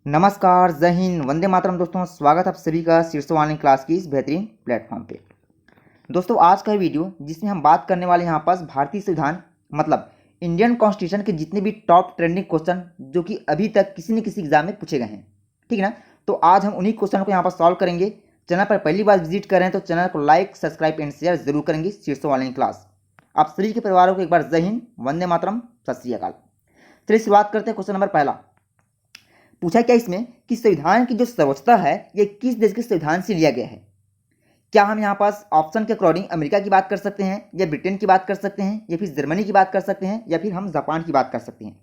नमस्कार, जय हिंद, वंदे मातरम। दोस्तों, स्वागत है आप सभी का शीर्षो ऑनलाइन क्लास की इस बेहतरीन प्लेटफॉर्म पे। दोस्तों, आज का वीडियो जिसमें हम बात करने वाले यहाँ पास भारतीय संविधान मतलब इंडियन कॉन्स्टिट्यूशन के जितने भी टॉप ट्रेंडिंग क्वेश्चन जो कि अभी तक किसी न किसी एग्जाम में पूछे गए हैं, ठीक है ना। तो आज हम उन्हीं क्वेश्चन को यहाँ पर सॉल्व करेंगे। चैनल पर पहली बार विजिट कर रहे हैं तो चैनल को लाइक, सब्सक्राइब एंड शेयर जरूर करेंगे। शीर्षो ऑनलाइन क्लास आप सभी के परिवारों को एक बार जय हिंद, वंदे मातरम, सत श्री अकाल। चलिए शुरुआत करते हैं। क्वेश्चन नंबर पहला पूछा क्या इसमें कि संविधान की जो सर्वोच्चता है ये किस देश के संविधान से लिया गया है। क्या हम यहाँ पास ऑप्शन के अकॉर्डिंग अमेरिका की बात कर सकते हैं, या ब्रिटेन की बात कर सकते हैं, या फिर जर्मनी की बात कर सकते हैं, या फिर हम जापान की बात कर सकते हैं।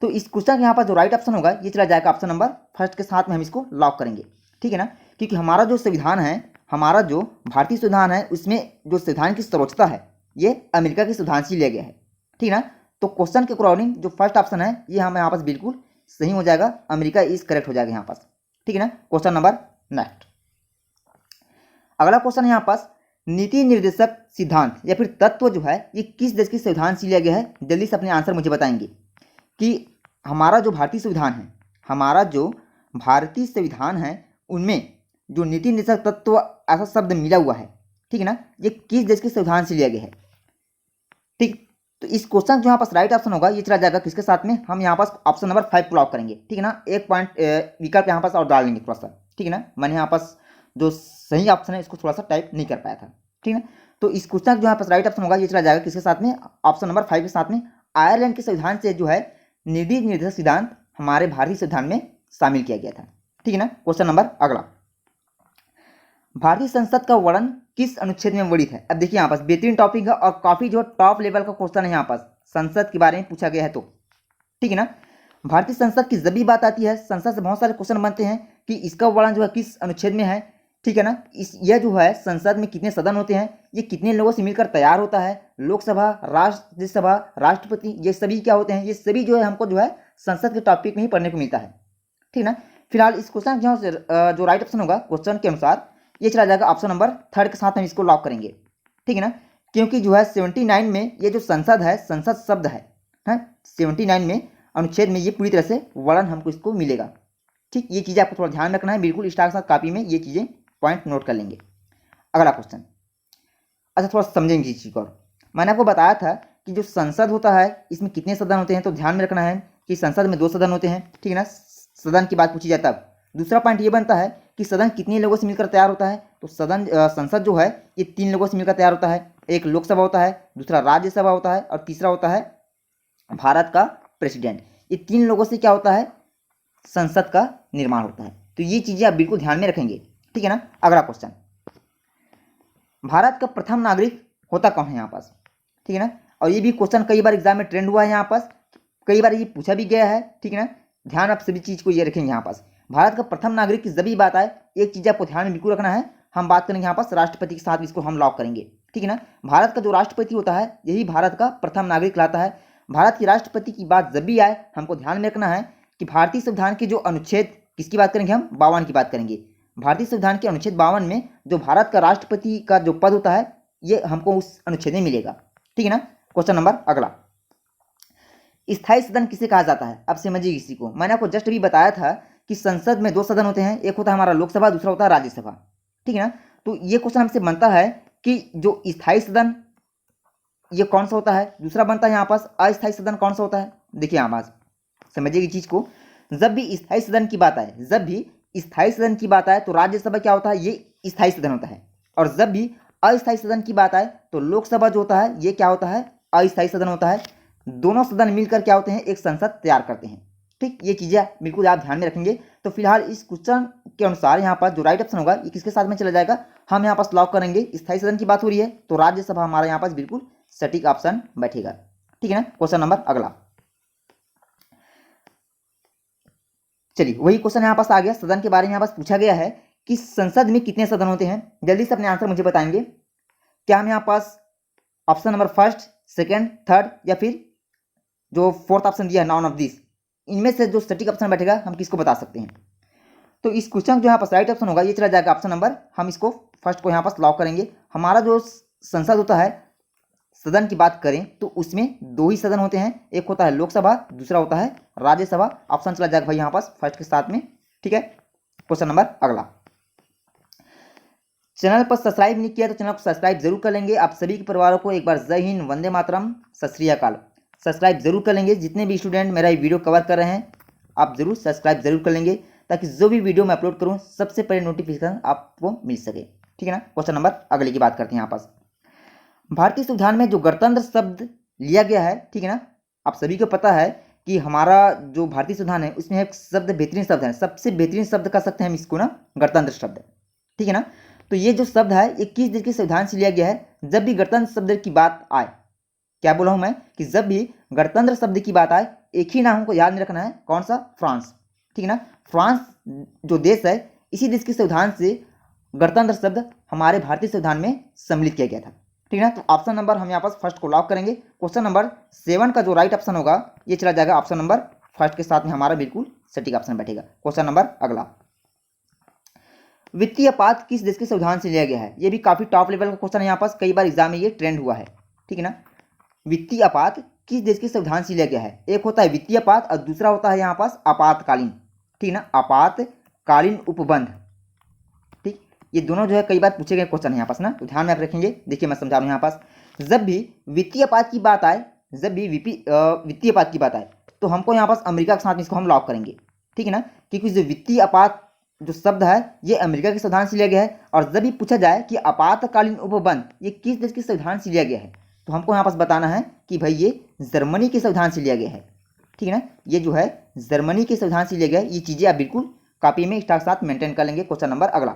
तो इस क्वेश्चन का यहाँ पर जो राइट ऑप्शन होगा ये चला जाएगा ऑप्शन नंबर फर्स्ट के साथ में हम इसको लॉक करेंगे, ठीक है ना। क्योंकि हमारा जो संविधान है, हमारा जो भारतीय संविधान है, उसमें जो संविधान की सर्वोच्चता है ये अमेरिका के संविधान से लिया गया है, ठीक है ना। तो क्वेश्चन के अकॉर्डिंग जो फर्स्ट ऑप्शन है ये हम यहाँ पास बिल्कुल सही हो जाएगा, अमेरिका इज करेक्ट हो जाएगा यहाँ पास, ठीक है ना। Question number next. अगला क्वेश्चन है यहाँ पास नीति निर्देशक सिद्धांत या फिर तत्व जो है ये किस देश के संविधान से लिया गया है। जल्दी से अपने आंसर मुझे बताएंगे कि हमारा जो भारतीय संविधान है, हमारा जो भारतीय संविधान है उनमें जो नीति निर्देशक तत्व ऐसा शब्द मिला हुआ है, ठीक है ना, ये किस देश के संविधान से लिया गया है। ठीक, तो इस क्वेश्चन जो यहाँ पास राइट ऑप्शन होगा ये चला जाएगा किसके साथ में, हम यहाँ पास ऑप्शन नंबर 5 को लॉक करेंगे, ठीक है ना। एक पॉइंट विकल्प यहाँ पास और डाल लेंगे थोड़ा सा, ठीक है ना। मैंने यहाँ पास जो सही ऑप्शन है इसको थोड़ा सा टाइप नहीं कर पाया था, ठीक है ना। तो इस क्वेश्चन जो यहाँ पास राइट ऑप्शन होगा ये चला जाएगा किसके साथ में, ऑप्शन नंबर 5 के साथ में। आयरलैंड के संविधान से जो है नीति निर्देशक सिद्धांत हमारे भारतीय संविधान में शामिल किया गया था, ठीक है ना। क्वेश्चन नंबर अगला, भारतीय संसद का वर्णन किस अनुच्छेद में वर्णित है। अब देखिए यहाँ पास बेहतरीन टॉपिक है और काफी जो टॉप लेवल का क्वेश्चन है यहाँ पास संसद के बारे में पूछा गया है, तो ठीक है ना। भारतीय संसद की जब भी बात आती है संसद से बहुत सारे क्वेश्चन बनते हैं कि इसका वर्णन जो है किस अनुच्छेद में है, ठीक है ना। यह जो है संसद में कितने सदन होते हैं, ये कितने लोगों से मिलकर तैयार होता है, लोकसभा, राज्यसभा, राष्ट्रपति, ये सभी क्या होते हैं, ये सभी जो है हमको जो है संसद के टॉपिक में ही पढ़ने को मिलता है, ठीक ना। फिलहाल इस क्वेश्चन जो राइट ऑप्शन होगा क्वेश्चन के अनुसार ये चला जाएगा ऑप्शन नंबर 3 के साथ हम इसको लॉक करेंगे, ठीक है ना। क्योंकि जो है 79 में ये जो संसद है, संसद शब्द है 79 में अनुच्छेद में ये पूरी तरह से वर्णन हमको इसको मिलेगा, ठीक। ये चीज़ें आपको थोड़ा ध्यान रखना है, बिल्कुल स्टार के साथ कॉपी में ये चीज़ें पॉइंट नोट कर लेंगे। अगला क्वेश्चन, अच्छा थोड़ा समझेंगे इस चीज़ को। मैंने आपको बताया था कि जो संसद होता है इसमें कितने सदन होते हैं, तो ध्यान में रखना है कि संसद में 2 सदन होते हैं, ठीक है ना। सदन की बात पूछी जाए तब दूसरा पॉइंट ये बनता है कि सदन कितने लोगों से मिलकर तैयार होता है, तो संसद जो है ये 3 लोगों से मिलकर तैयार होता है। एक लोकसभा होता है, दूसरा राज्यसभा होता है, और तीसरा होता है भारत का प्रेसिडेंट। ये 3 लोगों से क्या होता है, संसद का निर्माण होता है। तो ये चीजें आप बिल्कुल ध्यान में रखेंगे, ठीक है ना। अगला क्वेश्चन, भारत का प्रथम नागरिक होता कौन है यहाँ पास, ठीक है ना। और ये भी क्वेश्चन कई बार एग्जाम में ट्रेंड हुआ है, यहाँ पास कई बार ये पूछा भी गया है, ठीक है ना। ध्यान आप सभी चीज को ये रखेंगे। यहाँ पास भारत का प्रथम नागरिक की जब भी बात आए एक चीज आपको ध्यान में बिल्कुल रखना है, हम बात करेंगे यहाँ पास राष्ट्रपति के साथ, इसको हम लॉक करेंगे, ठीक है ना। भारत का जो राष्ट्रपति होता है यही भारत का प्रथम नागरिक कहलाता है। भारत की राष्ट्रपति की बात जब भी आए हमको ध्यान में रखना है कि भारतीय संविधान के जो अनुच्छेद किसकी बात करेंगे, हम 52 की बात करेंगे। भारतीय संविधान के अनुच्छेद 52 में जो भारत का राष्ट्रपति का जो पद होता है ये हमको उस अनुच्छेद में मिलेगा, ठीक है ना। क्वेश्चन नंबर अगला, स्थायी सदन किसे कहा जाता है। अब समझिए इसी को, मैंने आपको जस्ट अभी बताया था कि संसद में 2 सदन होते हैं, एक होता है हमारा लोकसभा, दूसरा होता है राज्यसभा, ठीक है ना। तो ये क्वेश्चन हमसे बनता है कि जो स्थायी सदन ये कौन सा होता है, दूसरा बनता है यहाँ पास अस्थायी सदन कौन सा होता है। देखिए यहाँ पास समझिए चीज को, जब भी स्थायी सदन की बात आए, जब भी स्थायी सदन की बात आए तो राज्यसभा क्या होता है, ये स्थायी सदन होता है। और जब भी अस्थायी सदन की बात आए तो लोकसभा जो होता है ये क्या होता है, अस्थायी सदन होता है। दोनों सदन मिलकर क्या होते हैं, एक संसद तैयार करते हैं, ठीक। ये चीजें बिल्कुल आप ध्यान में रखेंगे। तो फिलहाल इस क्वेश्चन के अनुसार यहाँ पर जो राइट ऑप्शन होगा ये किसके साथ में चला जाएगा, हम यहाँ पास लॉक करेंगे। स्थायी सदन की बात हो रही है तो राज्यसभा हमारा यहाँ पास बिल्कुल सटीक ऑप्शन बैठेगा, ठीक है ना। क्वेश्चन नंबर अगला, चलिए वही क्वेश्चन यहाँ पास आ गया, सदन के बारे में यहाँ पास पूछा गया है कि संसद में कितने सदन होते हैं। जल्दी से अपने आंसर मुझे बताएंगे। क्या हम यहाँ पास ऑप्शन नंबर 1, 2, 3 या फिर जो 4th ऑप्शन दिया है नॉन ऑफ दिस, इनमें से जो सटीक ऑप्शन बैठेगा हम किसको बता सकते हैं। तो इस क्वेश्चन जो यहाँ पास राइट ऑप्शन होगा ये चला जाएगा ऑप्शन नंबर, हम इसको फर्स्ट को यहाँ पास लॉक करेंगे। हमारा जो संसद होता है सदन की बात करें तो उसमें दो ही सदन होते हैं, एक होता है लोकसभा, दूसरा होता है राज्यसभा। ऑप्शन चला जाएगा भाई यहाँ पास फर्स्ट के साथ में। ठीक है, क्वेश्चन नंबर अगला। चैनल पर सब्सक्राइब नहीं किया तो चैनल को सब्सक्राइब जरूर कर लेंगे। आप सभी के परिवारों को एक बार जय हिंद, वंदे मातरम, सत श्री अकाल। सब्सक्राइब जरूर कर लेंगे। जितने भी स्टूडेंट मेरा ये वीडियो कवर कर रहे हैं आप जरूर सब्सक्राइब जरूर कर लेंगे, ताकि जो भी वीडियो मैं अपलोड करूँ सबसे पहले नोटिफिकेशन आपको मिल सके। ठीक है ना। क्वेश्चन नंबर अगले की बात करते हैं यहाँ पास। भारतीय संविधान में जो गणतंत्र शब्द लिया गया है, ठीक है ना, आप सभी को पता है कि हमारा जो भारतीय संविधान है उसमें एक शब्द बेहतरीन शब्द है, सबसे बेहतरीन शब्द कह सकते हैं हम इसको ना, गणतंत्र शब्द। ठीक है ना। तो ये जो शब्द है ये किस देश के संविधान से लिया गया है? जब भी गणतंत्र शब्द की बात आए, क्या बोला हूं मैं कि जब भी गणतंत्र शब्द की बात आए एक ही नाम हमको याद नहीं रखना है, कौन सा? फ्रांस। ठीक है ना। फ्रांस जो देश है इसी देश के संविधान से गणतंत्र शब्द हमारे भारतीय संविधान में सम्मिलित किया गया था। ठीक है ना। तो ऑप्शन नंबर हम यहाँ पर फर्स्ट को लॉक करेंगे। क्वेश्चन नंबर 7 का जो राइट ऑप्शन होगा ये चला जाएगा ऑप्शन नंबर फर्स्ट के साथ में, हमारा बिल्कुल सटीक ऑप्शन बैठेगा। क्वेश्चन नंबर अगला। वित्तीय आपात किस देश के संविधान से लिया गया है? ये भी काफी टॉप लेवल का क्वेश्चन है, यहाँ पास कई बार एग्जाम में ये ट्रेंड हुआ है। ठीक है ना। वित्तीय आपात किस देश के संविधान से लिया गया है? एक होता है वित्तीय आपात और दूसरा होता है यहाँ पास आपातकालीन। ठीक है ना, आपातकालीन उपबंध। ठीक, ये दोनों जो है कई बार पूछे गए क्वेश्चन है यहाँ पास ना, तो ध्यान में आप रखेंगे। देखिए मैं समझा रहा हूँ यहाँ पास, जब भी वित्तीय आपात की बात आए, जब भी वित्तीय आपात की बात आए तो हमको यहाँ पास अमेरिका के साथ इसको हम लॉक करेंगे। ठीक है ना, क्योंकि जो वित्तीय आपात जो शब्द है ये अमेरिका के संविधान से लिया गया है। और जब भी पूछा जाए कि आपातकालीन उपबंध ये किस देश के संविधान से लिया गया है तो हमको यहाँ पास बताना है कि भाई ये जर्मनी के संविधान से लिया गया है। ठीक है ना, ये जो है जर्मनी के संविधान से लिया गया है। ये चीजें आप बिल्कुल कॉपी में स्टार के साथ मेंटेन कर लेंगे। क्वेश्चन नंबर अगला।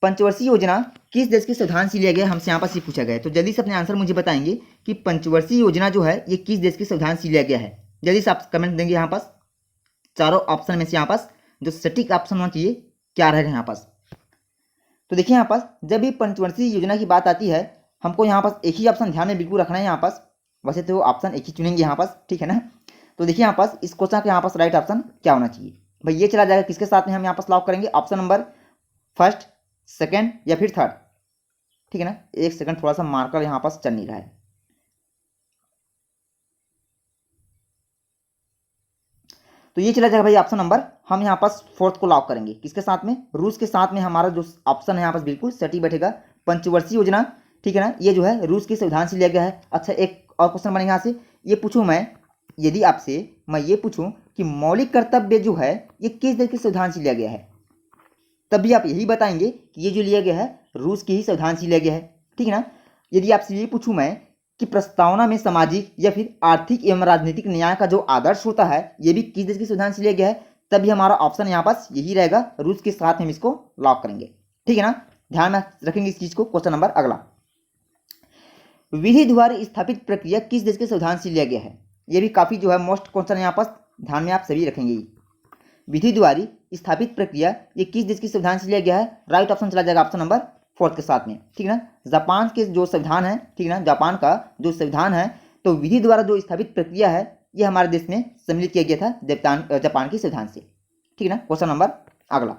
पंचवर्षीय योजना किस देश के संविधान से लिया गया हमसे यहाँ पास ये पूछा गया है, तो जल्दी से अपने आंसर मुझे बताएंगे कि पंचवर्षीय योजना जो है ये किस देश के संविधान से लिया गया है। जल्दी से आप कमेंट देंगे यहाँ पास। चारों ऑप्शन में से यहाँ पास जो सटीक ऑप्शन होना चाहिए क्या रहेगा यहाँ पास। तो देखिए यहाँ पास जब भी पंचवर्षीय योजना की बात आती है हमको यहाँ पास एक ही ऑप्शन ध्यान में बिल्कुल रखना है यहाँ पास। वैसे तो ऑप्शन एक ही चुनेंगे यहाँ पास। ठीक है ना। तो देखिए यहाँ पास इस क्वेश्चन का यहाँ पास राइट ऑप्शन क्या होना चाहिए भाई? ये चला जाएगा किसके साथ में, हम यहाँ पास लॉक करेंगे ऑप्शन नंबर फर्स्ट, सेकेंड या फिर थर्ड। ठीक है ना, एक सेकंड थोड़ा सा मार्कर यहाँ पास चल नहीं रहा है। तो ये चला जाएगा भाई ऑप्शन नंबर, हम यहाँ पास फोर्थ को लॉक करेंगे किसके साथ में? रूस के साथ में। हमारा जो ऑप्शन है यहाँ पास बिल्कुल सटीक बैठेगा, पंचवर्षीय योजना। ठीक है ना, ये जो है रूस के संविधान से लिया गया है। अच्छा एक और क्वेश्चन बनेगा यहाँ से, ये पूछूं मैं, यदि आपसे मैं ये पूछूं कि मौलिक कर्तव्य जो है ये किस देश के संविधान से लिया गया है, तब भी आप यही बताएंगे कि ये जो लिया गया है रूस के ही संविधान से लिया गया है। ठीक है ना। यदि आपसे ये पूछूं मैं कि प्रस्तावना में सामाजिक या फिर आर्थिक एवं राजनीतिक न्याय का जो आदर्श होता है ये भी किस देश के संविधान से लिया गया है, तभी हमारा ऑप्शन यहाँ पास यही रहेगा, रूस के साथ हम इसको लॉक करेंगे। ठीक है ना, ध्यान में रखेंगे इस चीज को। क्वेश्चन नंबर अगला। विधि द्वारा स्थापित प्रक्रिया किस देश के संविधान से लिया गया है? ये भी काफी जो है मोस्ट क्वेश्चन यहाँ पास, ध्यान में आप सभी रखेंगे। विधि द्वारा स्थापित प्रक्रिया ये किस देश के संविधान से लिया गया है? राइट ऑप्शन चला जाएगा ऑप्शन नंबर फोर्थ के साथ में। ठीक है ना, जापान के जो संविधान है, ठीक है ना, जापान का जो संविधान है तो विधि द्वारा जो स्थापित प्रक्रिया है ये हमारे देश में सम्मिलित किया गया था जापान के संविधान से। ठीक है ना। क्वेश्चन नंबर अगला।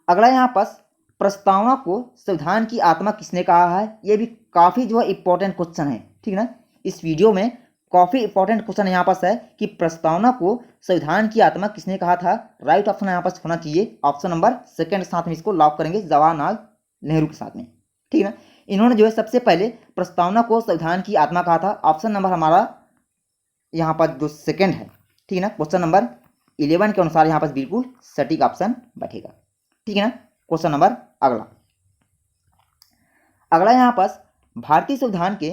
अगला यहाँ पास प्रस्तावना को संविधान की आत्मा किसने कहा है? ये भी काफी जो है इंपॉर्टेंट क्वेश्चन है। ठीक है ना, इस वीडियो में काफी इंपॉर्टेंट क्वेश्चन यहाँ पास है कि प्रस्तावना को संविधान की आत्मा किसने कहा था। राइट ऑप्शन यहाँ पास होना चाहिए ऑप्शन नंबर सेकंड के साथ में इसको लॉक करेंगे, जवाहरलाल नेहरू के साथ में। ठीक है ना, इन्होंने जो है सबसे पहले प्रस्तावना को संविधान की आत्मा कहा था। ऑप्शन नंबर हमारा यहाँ पर जो सेकंड है, ठीक है ना, क्वेश्चन नंबर 11 के अनुसार यहाँ पास बिल्कुल सटीक ऑप्शन बैठेगा। ठीक है ना। क्वेश्चन नंबर अगला। अगला यहाँ पास भारतीय संविधान के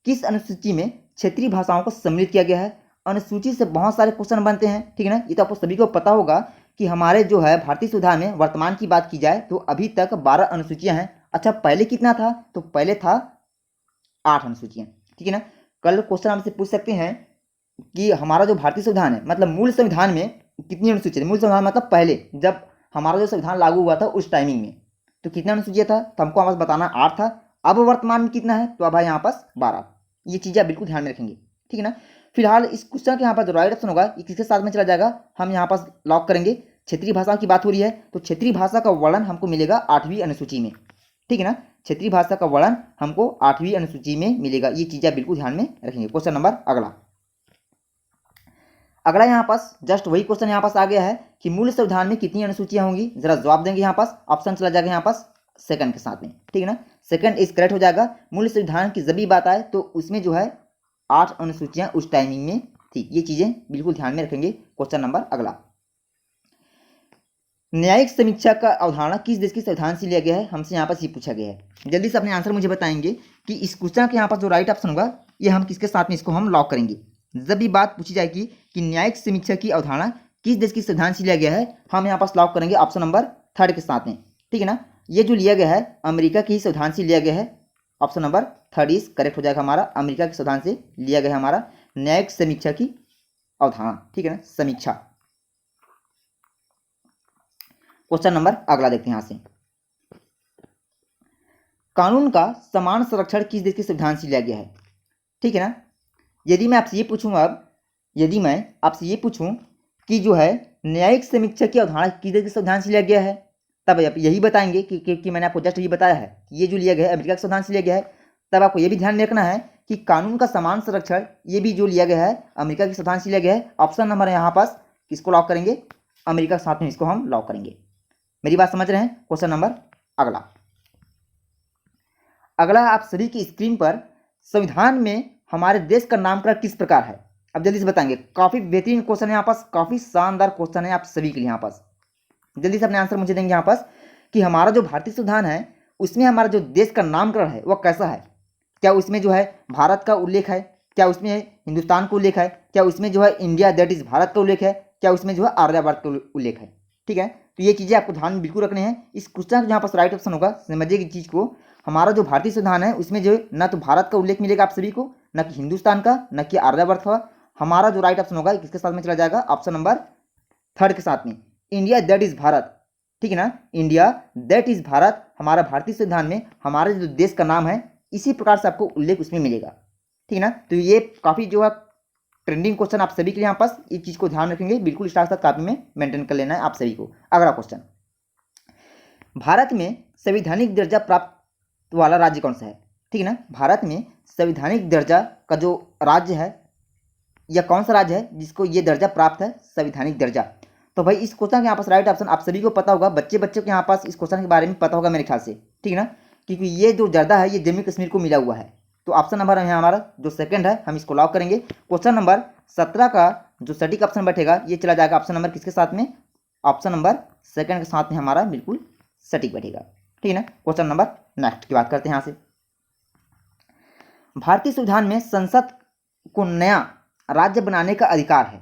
किस अनुसूची में क्षेत्रीय भाषाओं को सम्मिलित किया गया है? अनुसूची से बहुत सारे क्वेश्चन बनते हैं। ठीक है ना, ये तो आपको सभी को पता होगा कि हमारे जो है भारतीय संविधान में वर्तमान की बात की जाए तो अभी तक 12 अनुसूचियां हैं। अच्छा पहले कितना था? तो पहले था 8 अनुसूचियां। ठीक है ना, कल क्वेश्चन आपसे पूछ सकते हैं कि हमारा जो भारतीय संविधान है मतलब मूल संविधान में कितनी अनुसूचियां? मूल संविधान मतलब पहले जब हमारा जो संविधान लागू हुआ था उस टाइमिंग में तो कितना अनुसूचियां था? तो हमको आपस बताना 8 था। अब वर्तमान में कितना है? तो अब है यहाँ पास 12। ये चीजें आप बिल्कुल ध्यान में रखेंगे। ठीक है ना, फिलहाल इस क्वेश्चन के यहाँ पर जो राइट ऑप्शन होगा ये किसके साथ में चला जाएगा? हम यहाँ पास लॉक करेंगे। क्षेत्रीय भाषा की बात हो रही है तो क्षेत्रीय भाषा का वर्णन हमको मिलेगा 8वीं अनुसूची में। ठीक है ना। क्षेत्रीय भाषा का वर्णन हमको 8वीं अनुसूची में मिलेगा। ये चीज़ आप बिल्कुल ध्यान में रखेंगे। क्वेश्चन नंबर अगला यहाँ पास जस्ट वही क्वेश्चन यहाँ पास आ गया है कि मूल संविधान में कितनी अनुसूचियां होंगी। जरा जवाब देंगे यहाँ पास, ऑप्शन चला जाएगा यहाँ पास सेकंड के साथ में, ठीक है ना। सेकंड इज करेक्ट हो जाएगा। मूल संविधान की जब भी बात आए तो उसमें जो है 8 अनुसूचियां उस टाइमिंग में थी। ये चीजें बिल्कुल ध्यान में रखेंगे। क्वेश्चन नंबर अगला, न्यायिक समीक्षा का अवधारणा किस देश के संविधान से लिया गया है, हमसे यहाँ पास ये पूछा गया है। जल्दी से अपने आंसर मुझे बताएंगे कि इस क्वेश्चन के यहाँ पास जो राइट ऑप्शन होगा ये हम किसके साथ में इसको हम लॉक करेंगे। जब भी बात पूछी जाएगी कि न्यायिक समीक्षा की अवधारणा किस देश के संविधान से लिया गया है, हम यहाँ पास लॉक करेंगे ऑप्शन नंबर थर्ड के साथ में, ठीक है ना। ये जो लिया गया है अमेरिका के ही संविधान से लिया गया है। Option number third is correct हो जाएगा हमारा। अमेरिका के संविधान से लिया गया है हमारा न्यायिक समीक्षा की अवधारणा, ठीक है ना, समीक्षा। क्वेश्चन नंबर अगला देखते हैं यहां से, कानून का समान संरक्षण किस देश के संविधान से लिया गया है, ठीक है ना। यदि मैं आपसे ये पूछूं, अब यदि मैं आपसे ये पूछूं कि जो है न्यायिक समीक्षा की अवधारणा किस देश के संविधान से लिया गया है, तब आप यही बताएंगे कि मैंने आपको जस्ट ये बताया है कि ये जो लिया गया है अमेरिका के संविधान से लिया गया है। तब आपको ये भी ध्यान में रखना है कि कानून का समान संरक्षण ये भी जो लिया गया है अमेरिका के संविधान से लिया गया है। ऑप्शन नंबर यहाँ पास किसको लॉक करेंगे, अमेरिका के साथ में इसको हम लॉक करेंगे। मेरी बात समझ रहे हैं। क्वेश्चन नंबर अगला आप सभी की स्क्रीन पर संविधान में हमारे देश का नामकरण किस प्रकार है। अब जल्दी से बताएंगे। काफी बेहतरीन क्वेश्चन है यहाँ पास, काफी शानदार क्वेश्चन है आप सभी के लिए। यहाँ पास जल्दी से अपने आंसर मुझे देंगे यहाँ पास कि हमारा जो भारतीय संविधान है उसमें हमारा जो देश का नामकरण है वह कैसा है। क्या उसमें जो है भारत का उल्लेख है, क्या उसमें हिंदुस्तान का उल्लेख है, क्या उसमें जो है इंडिया दैट इज भारत का उल्लेख है, क्या उसमें जो है आर्यवर्त का उल्लेख है, ठीक है। तो ये चीज़ें आपको ध्यान में बिल्कुल रखने हैं। इस क्वेश्चन यहाँ पास राइट ऑप्शन होगा, समझिए चीज़ को। हमारा जो भारतीय संविधान है उसमें जो न तो भारत का उल्लेख मिलेगा आप सभी को, न कि हिंदुस्तान का, न कि आर्यवर्त का। हमारा जो राइट ऑप्शन होगा किसके साथ में चला जाएगा, ऑप्शन नंबर थर्ड के साथ में, इंडिया दैट इज भारत, ठीक है ना। इंडिया दैट इज भारत हमारा भारतीय संविधान में हमारे जो देश का नाम है इसी प्रकार से आपको उल्लेख उसमें मिलेगा, ठीक है ना। तो ये काफ़ी जो है ट्रेंडिंग क्वेश्चन आप सभी के लिए यहाँ पास इस चीज़ को ध्यान रखेंगे, बिल्कुल स्टार साथ कापी में मेंटेन कर लेना है आप सभी को। अगला क्वेश्चन, भारत में संवैधानिक दर्जा प्राप्त वाला राज्य कौन सा है, ठीक है ना। भारत में संवैधानिक दर्जा का जो राज्य है या कौन सा राज्य है जिसको ये दर्जा प्राप्त है, संवैधानिक दर्जा। तो भाई इस क्वेश्चन के यहाँ पास राइट ऑप्शन आप सभी को पता होगा, बच्चे के यहाँ पास इस क्वेश्चन के बारे में पता होगा मेरे ख्याल से, ठीक है ना, क्योंकि ये जो दर्जा है ये जम्मू कश्मीर को मिला हुआ है। तो ऑप्शन नंबर है हमारा जो सेकंड है हम इसको लॉक करेंगे। क्वेश्चन नंबर 17 का जो सटीक ऑप्शन बैठेगा ये चला जाएगा ऑप्शन नंबर किसके साथ में, ऑप्शन नंबर सेकंड के साथ में हमारा बिल्कुल सटीक बैठेगा, ठीक है ना। क्वेश्चन नंबर नेक्स्ट की बात करते हैं यहाँ से, भारतीय संविधान में संसद को नया राज्य बनाने का अधिकार है,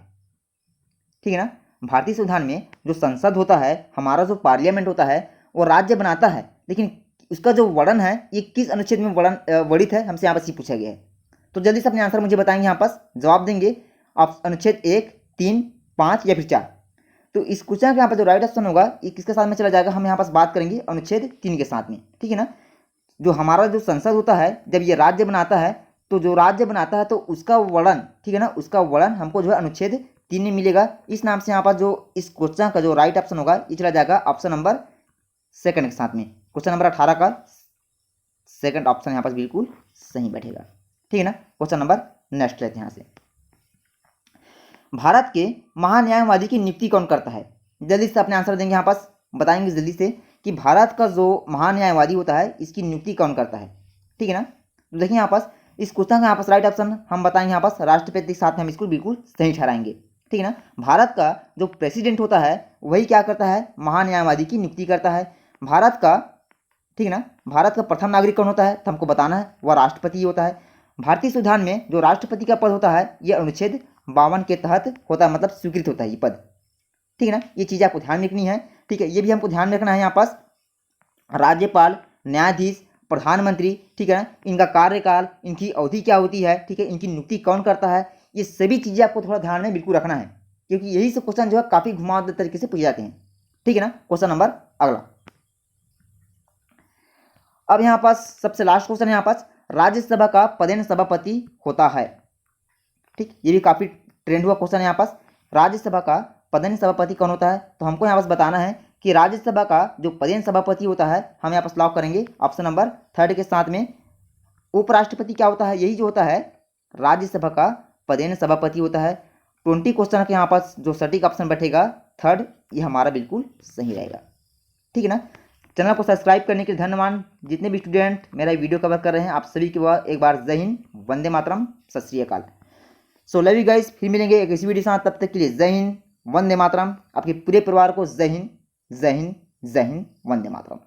ठीक है ना। भारतीय संविधान में जो संसद होता है हमारा जो पार्लियामेंट होता है वो राज्य बनाता है, लेकिन उसका जो वर्णन है ये किस अनुच्छेद में वर्णित है, हमसे यहाँ पर पूछा गया है। तो जल्दी से अपने आंसर मुझे बताएंगे, यहाँ पास जवाब देंगे आप अनुच्छेद 1, 3, 5 या फिर 4। तो इस क्वेश्चन के यहाँ पर जो राइट ऑप्शन होगा ये किसके साथ में चला जाएगा, हम यहाँ पास बात करेंगे अनुच्छेद 3 के साथ में, ठीक है ना। जो हमारा जो संसद होता है जब ये राज्य बनाता है तो जो राज्य बनाता है तो उसका वर्णन, ठीक है ना, उसका वर्णन हमको जो है अनुच्छेद 3 में मिलेगा। इस नाम से यहाँ पर जो इस क्वेश्चन का जो राइट ऑप्शन होगा ये चला जाएगा ऑप्शन नंबर सेकंड के साथ में। क्वेश्चन नंबर 18 का सेकंड ऑप्शन यहाँ पर बिल्कुल सही बैठेगा, ठीक है ना। क्वेश्चन नंबर नेक्स्ट लेते हैं यहाँ से, भारत के महान्यायवादी की नियुक्ति कौन करता है। जल्दी से अपने आंसर देंगे, यहाँ पास बताएंगे जल्दी से कि भारत का जो महान्यायवादी होता है इसकी नियुक्ति कौन करता है, ठीक है ना। तो देखिए यहाँ पास इस क्वेश्चन का यहाँ पास राइट ऑप्शन हम बताएंगे यहाँ पास राष्ट्रपति के साथ में हम इसको बिल्कुल सही ठहराएंगे, ठीक है ना। भारत का जो प्रेसिडेंट होता है वही क्या करता है, महान्यायवादी की नियुक्ति करता है। भारत का, ठीक है ना, भारत का प्रथम नागरिक कौन होता है तो हमको बताना है, वह राष्ट्रपति होता है। भारतीय संविधान में जो राष्ट्रपति का पद होता है यह अनुच्छेद 52 के तहत होता है, मतलब स्वीकृत होता है ये पद, ठीक है ना। ये चीज़ आपको ध्यान रखनी है, ठीक है। ये भी हमको ध्यान रखना है यहाँ पास राज्यपाल, न्यायाधीश, प्रधानमंत्री, ठीक है ना, इनका कार्यकाल, इनकी अवधि क्या होती है, ठीक है, इनकी नियुक्ति कौन करता है, ये सभी चीज़ें आपको थोड़ा ध्यान में बिल्कुल रखना है, क्योंकि यही सब क्वेश्चन जो है काफ़ी घुमावदार तरीके से पूछे जाते हैं, ठीक है ना। क्वेश्चन नंबर अगला, अब यहाँ पास सबसे लास्ट क्वेश्चन है, यहाँ पास राज्यसभा का पदेन सभापति होता है, ठीक, ये भी काफ़ी ट्रेंड हुआ क्वेश्चन है। यहाँ पास राज्यसभा का पदेन सभापति कौन होता है तो हमको यहाँ पास बताना है कि राज्यसभा का जो पदेन सभापति होता है, हम यहाँ पर लॉक करेंगे ऑप्शन नंबर 3 के साथ में। उपराष्ट्रपति क्या होता है, यही जो होता है राज्यसभा का पदेन सभापति होता है। 20 क्वेश्चन के यहाँ पास जो सटीक ऑप्शन बैठेगा 3, ये हमारा बिल्कुल सही रहेगा। ठीक है ना। चैनल को सब्सक्राइब करने के लिए धन्यवाद। जितने भी स्टूडेंट मेरा वीडियो कवर कर रहे हैं, आप सभी के बाद एक बार जय हिंद, वंदे मातरम, सत श्री अकाल। सो लव यू गाइस, फिर मिलेंगे एक इसी वीडियो के साथ। तब तक के लिए जय हिंद, वंदे मातरम। आपके पूरे परिवार को जय हिंद, जय हिंद, जय हिंद, वंदे मातरम।